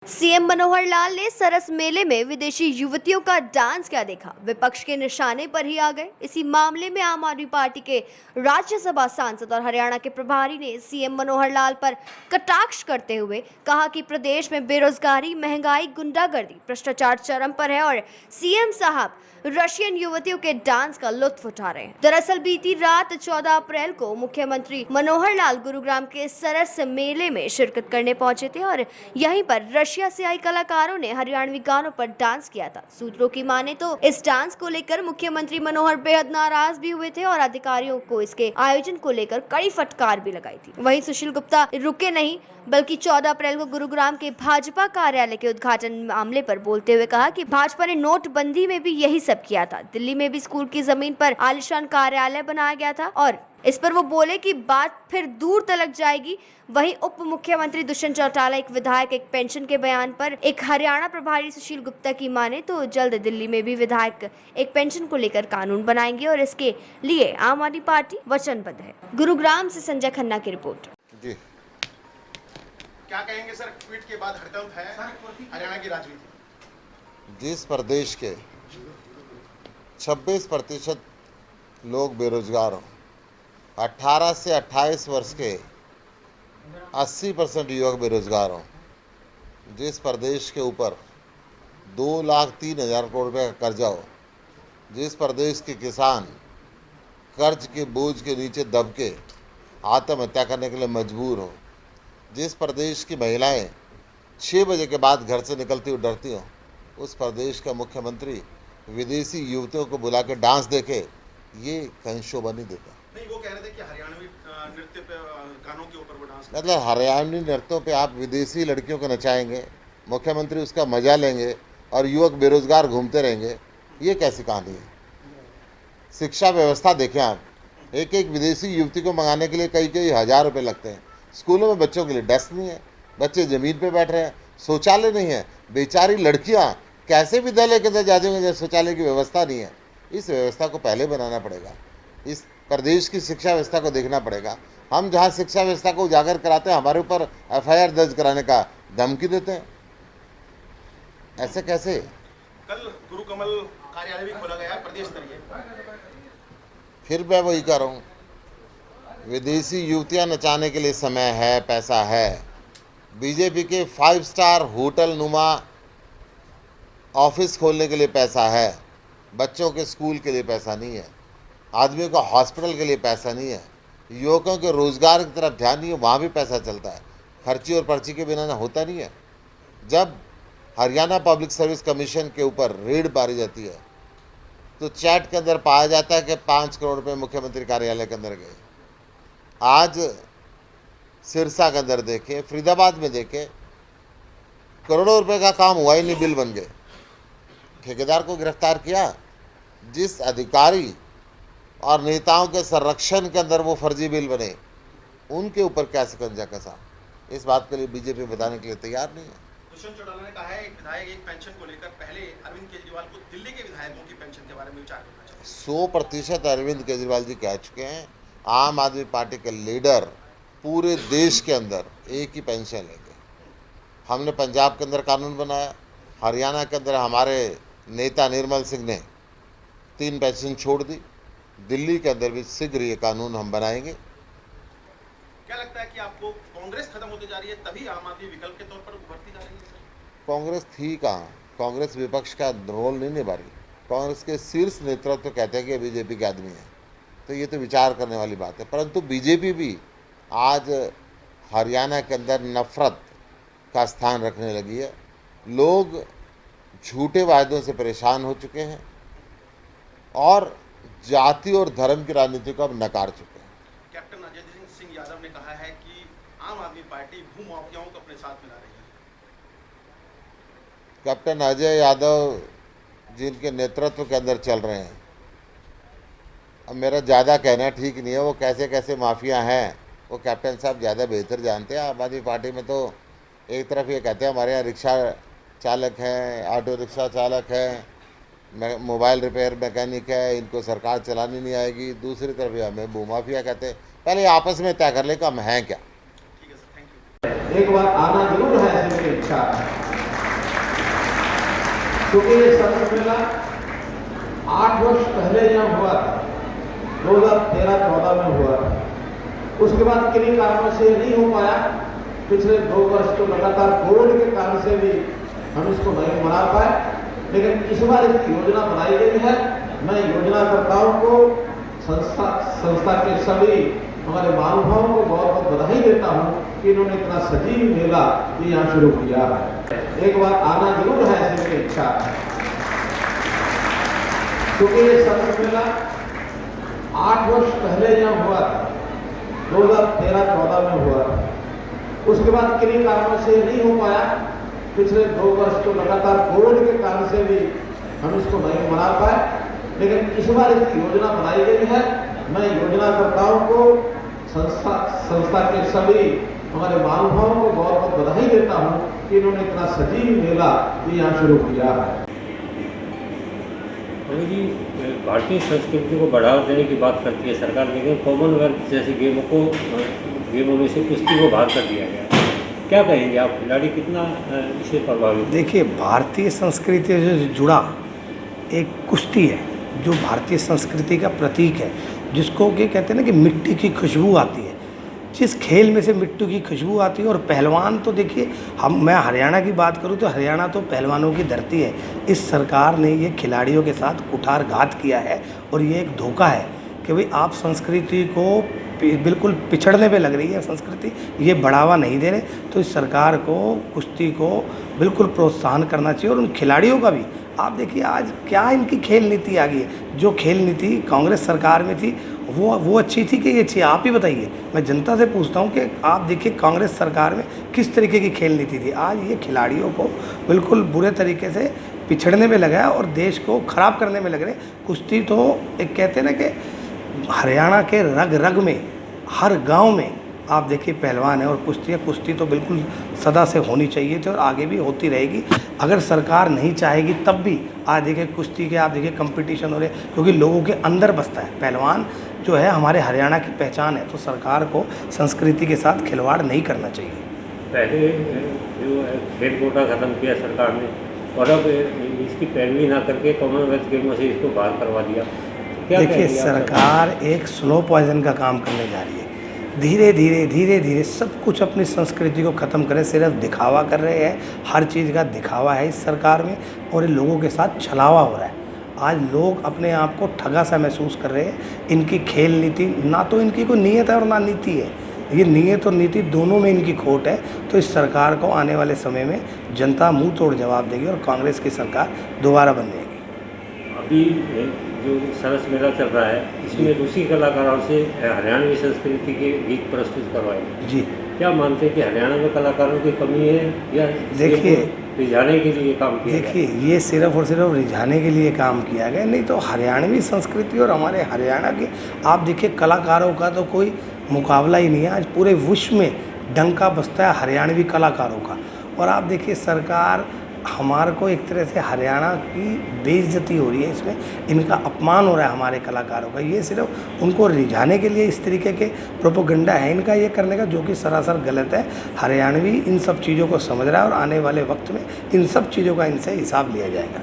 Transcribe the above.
CM Manohar Lal ने सरस मेले में विदेशी युवतियों का डांस क्या देखा, विपक्ष के निशाने पर ही आ गए। इसी मामले में आम आदमी पार्टी के राज्यसभा सांसद और हरियाणा के प्रभारी ने सीएम मनोहर लाल पर कटाक्ष करते हुए कहा कि प्रदेश में बेरोजगारी, महंगाई, गुंडागर्दी, भ्रष्टाचार चरम पर है और सीएम साहब रशियन युवतियों के डांस का लुत्फ उठा रहे हैं। दरअसल बीती रात 14 अप्रैल को मुख्यमंत्री मनोहर लाल गुरुग्राम के सरस मेले में शिरकत करने पहुंचे थे और यहीं पर रशिया से आई कलाकारों ने हरियाणवी गानों पर डांस किया था। सूत्रों की माने तो इस डांस को लेकर मुख्यमंत्री मनोहर बेहद नाराज भी हुए थे और अधिकारियों को इसके आयोजन को लेकर कड़ी फटकार भी लगाई थी। वहीं सुशील गुप्ता रुके नहीं, बल्कि 14 अप्रैल को गुरुग्राम के भाजपा कार्यालय के उद्घाटन मामले पर बोलते हुए कहा कि भाजपा ने नोटबंदी में भी यही सब किया था। दिल्ली में भी स्कूल की जमीन पर आलीशान कार्यालय बनाया गया था और इस पर वो बोले कि बात फिर दूर तलक जाएगी। वहीं उप मुख्यमंत्री दुष्यंत चौटाला, एक विधायक, एक पेंशन के बयान पर एक हरियाणा प्रभारी सुशील गुप्ता की माने तो जल्द दिल्ली में भी विधायक एक पेंशन को लेकर कानून बनाएंगे और इसके लिए आम आदमी पार्टी वचनबद्ध है। गुरुग्राम से संजय खन्ना की रिपोर्ट। जी क्या कहेंगे सर, ट्वीट के बाद हड़कंप है हरियाणा की राजनीति। जिस प्रदेश के 26% लोग बेरोजगार हों, 18 से 28 वर्ष के 80% युवक बेरोजगार हों, जिस प्रदेश के ऊपर 2,03,000 करोड़ रुपये का कर्जा हो, जिस प्रदेश के किसान कर्ज के बोझ के नीचे दब के आत्महत्या करने के लिए मजबूर हो, जिस प्रदेश की महिलाएं 6 बजे के बाद घर से निकलती हुई डरती हों, उस प्रदेश का मुख्यमंत्री विदेशी युवतियों को बुला के डांस देखे, ये कहीं शोभा नहीं देता। नहीं, वो कह रहे थे कि हरियाणवी नृत्य पे, गानों के ऊपर वो डांस मतलब हरियाणवी नृत्यों पे आप विदेशी लड़कियों को नचाएंगे, मुख्यमंत्री उसका मजा लेंगे और युवक बेरोजगार घूमते रहेंगे, ये कैसी कहानी है। शिक्षा व्यवस्था देखें आप, एक एक विदेशी युवती को मंगाने के लिए कई कई हज़ार रुपये लगते हैं। स्कूलों में बच्चों के लिए डेस्क नहीं है, बच्चे ज़मीन पे बैठ रहे हैं, शौचालय नहीं है। बेचारी लड़कियां कैसे विद्यालय के अंदर जाएंगे जब शौचालय की व्यवस्था नहीं है। इस व्यवस्था को पहले बनाना पड़ेगा, इस प्रदेश की शिक्षा व्यवस्था को देखना पड़ेगा। हम जहां शिक्षा व्यवस्था को उजागर कराते हैं, हमारे ऊपर FIR दर्ज कराने का धमकी देते हैं, ऐसे कैसे। कल गुरु कमल कार्यालय भी खोला गया प्रदेश स्तरीय। फिर मैं वही कह रहा हूँ, विदेशी युवतियां नचाने के लिए समय है, पैसा है। बीजेपी के 5 स्टार होटल नुमा ऑफिस खोलने के लिए पैसा है, बच्चों के स्कूल के लिए पैसा नहीं है, आदमियों का हॉस्पिटल के लिए पैसा नहीं है, युवकों के रोजगार की तरफ ध्यान नहीं है, वहाँ भी पैसा चलता है। खर्ची और पर्ची के बिना होता नहीं है। जब हरियाणा पब्लिक सर्विस कमीशन के ऊपर रेड मारी जाती है तो चैट के अंदर पाया जाता है कि 5 करोड़ रुपये मुख्यमंत्री कार्यालय के अंदर गए। आज सिरसा के अंदर देखें, फरीदाबाद में देखें, करोड़ों रुपए का काम हुआ ही नहीं, बिल बन गए। ठेकेदार को गिरफ्तार किया, जिस अधिकारी और नेताओं के संरक्षण के अंदर वो फर्जी बिल बने, उनके ऊपर क्या शिकंजा कसा, इस बात के लिए बीजेपी बताने के लिए तैयार नहीं है। दुष्यंत चौटाला ने कहा है एक विधायक एक पेंशन को लेकर पहले अरविंद केजरीवाल को दिल्ली के विधायकों की पेंशन के बारे में विचार करना चाहिए। 100% अरविंद केजरीवाल जी कह चुके हैं, आम आदमी पार्टी के लीडर पूरे देश के अंदर एक ही पेंशन लेंगे। हमने पंजाब के अंदर कानून बनाया, हरियाणा के अंदर हमारे नेता निर्मल सिंह ने 3 पेंशन छोड़ दी, दिल्ली के अंदर भी शीघ्र ये कानून हम बनाएंगे। क्या लगता है कि आपको कांग्रेस खत्म होती जा रही है तभी आम आदमी विकल्प के तौर पर उभरती जा रही है? कांग्रेस थी कहाँ, कांग्रेस विपक्ष का रोल नहीं निभा रही। कांग्रेस के शीर्ष नेतृत्व तो कहते हैं कि बीजेपी के आदमी है, तो ये तो विचार करने वाली बात है। परंतु बीजेपी भी आज हरियाणा के अंदर नफरत का स्थान रखने लगी है। लोग झूठे वायदों से परेशान हो चुके हैं और जाति और धर्म की राजनीति को अब नकार चुके हैं। कैप्टन अजय सिंह यादव ने कहा है कि आम आदमी पार्टी भूमाफियाओं को अपने साथ मिला रही है। कैप्टन अजय यादव जिनके नेतृत्व के अंदर चल रहे हैं, अब मेरा ज़्यादा कहना ठीक नहीं है, वो कैसे कैसे माफिया हैं वो कैप्टन साहब ज़्यादा बेहतर जानते हैं। आम आदमी पार्टी में तो एक तरफ ये कहते हैं हमारे यहाँ रिक्शा चालक हैं, ऑटो रिक्शा चालक हैं, मोबाइल रिपेयर मैकेनिक है, इनको सरकार चलानी नहीं आएगी। दूसरी तरफ ये हमें भूमाफिया कहते हैं। पहले आपस में तय कर ले कि हम हैं क्या। ठीक है सर, थैंक यू। एक बार आना जरूर है, इच्छा क्योंकि ये सरस मेला 8 वर्ष पहले यहाँ हुआ था, 2013-14 में हुआ था। उसके बाद किन्हीं कारणों से नहीं हो पाया। पिछले 2 वर्ष तो लगातार कोविड के कारण से भी हम इसको नहीं मना पाए, लेकिन इस बार इसकी योजना बनाई गई है। मैं योजनाकर्ताओं को, संस्था के सभी हमारे महानुभावों को बहुत बहुत बधाई देता हूँ कि इन्होंने इतना सजीव मेला ये यहाँ शुरू किया है। एक बार आना जरूर है, ऐसी मेरी इच्छा है। क्योंकि ये सरस मेला 8 वर्ष पहले यहाँ हुआ था, 2013-14 में हुआ था। उसके बाद किन्हीं कारणों से नहीं हो पाया। पिछले 2 वर्ष तो लगातार कोविड के कारण से भी हम इसको नहीं मना पाए, लेकिन इस बार इसकी योजना बनाई गई है। मैं योजनाकर्ताओं को, संस्था के सभी हमारे महानुभावों को बहुत बहुत बधाई देता हूँ कि इन्होंने इतना सजीव मेला ये यहाँ शुरू किया है। जी, भारतीय संस्कृति को बढ़ावा देने की बात करती है सरकार, लेकिन कॉमनवेल्थ जैसे गेमों में से कुश्ती को बाहर कर दिया गया। क्या कहेंगे आप, खिलाड़ी कितना इससे प्रभावित? देखिए, भारतीय संस्कृति से जुड़ा एक कुश्ती है जो भारतीय संस्कृति का प्रतीक है, जिसको कि कहते हैं ना कि मिट्टी की खुशबू आती है। जिस खेल में से मिट्टी की खुशबू आती है, और पहलवान तो देखिए, मैं हरियाणा की बात करूं तो हरियाणा तो पहलवानों की धरती है। इस सरकार ने ये खिलाड़ियों के साथ कुठारघात किया है, और ये एक धोखा है कि भाई आप संस्कृति को बिल्कुल पिछड़ने पे लग रही है संस्कृति, ये बढ़ावा नहीं दे रहे। तो इस सरकार को कुश्ती को बिल्कुल प्रोत्साहन करना चाहिए, और उन खिलाड़ियों का भी। आप देखिए आज क्या इनकी खेल नीति आ गई है। जो खेल नीति कांग्रेस सरकार में थी वो अच्छी थी कि ये अच्छी? आप ही बताइए। मैं जनता से पूछता हूँ कि आप देखिए कांग्रेस सरकार में किस तरीके की खेल नीति थी। आज ये खिलाड़ियों को बिल्कुल बुरे तरीके से पिछड़ने में लगा है और देश को ख़राब करने में लग रहे। कुश्ती तो एक कहते हैं ना कि हरियाणा के रग रग में, हर गांव में आप देखिए पहलवान है, और कुश्ती तो बिल्कुल सदा से होनी चाहिए थी और आगे भी होती रहेगी। अगर सरकार नहीं चाहेगी तब भी आज देखिए कुश्ती के आप देखिए कंपटीशन हो रहे, क्योंकि लोगों के अंदर बसता है। पहलवान जो है हमारे हरियाणा की पहचान है, तो सरकार को संस्कृति के साथ खिलवाड़ नहीं करना चाहिए। पहले जो खेल कोटा ख़त्म किया सरकार ने, और अब इसकी पैरवी ना करके कॉमनवेल्थ गेमों से इसको बाहर करवा दिया। देखिए, सरकार एक स्लो पॉइजन का काम करने जा रही है। धीरे धीरे सब कुछ अपनी संस्कृति को ख़त्म करें, सिर्फ दिखावा कर रहे हैं। हर चीज़ का दिखावा है इस सरकार में, और इन लोगों के साथ छलावा हो रहा है। आज लोग अपने आप को ठगा सा महसूस कर रहे हैं। इनकी खेल नीति, ना तो इनकी कोई नीयत है और ना नीति है। ये नीयत और नीति दोनों में इनकी खोट है। तो इस सरकार को आने वाले समय में जनता मुंह तोड़ जवाब देगी, और कांग्रेस की सरकार दोबारा बन जाएगी। अभी जो सरस मेला चल रहा है, इसमें रूसी कलाकारों से हरियाणवी संस्कृति के गीत प्रस्तुत करवाए जी। क्या मानते हैं कि हरियाणा में कलाकारों की कमी है, या देखिए, रिझाने के लिए काम किया? देखिए, ये सिर्फ और सिर्फ रिझाने के लिए काम किया गया, नहीं तो हरियाणवी संस्कृति और हमारे हरियाणा के आप देखिए कलाकारों का तो कोई मुकाबला ही नहीं है। आज पूरे विश्व में डंका बजता है हरियाणवी कलाकारों का। और आप देखिए सरकार हमारे को एक तरह से हरियाणा की बेइज्जती हो रही है, इसमें इनका अपमान हो रहा है हमारे कलाकारों का। ये सिर्फ उनको रिझाने के लिए इस तरीके के प्रोपोगंडा है इनका ये करने का, जो कि सरासर गलत है। हरियाणवी इन सब चीज़ों को समझ रहा है, और आने वाले वक्त में इन सब चीज़ों का इनसे हिसाब लिया जाएगा।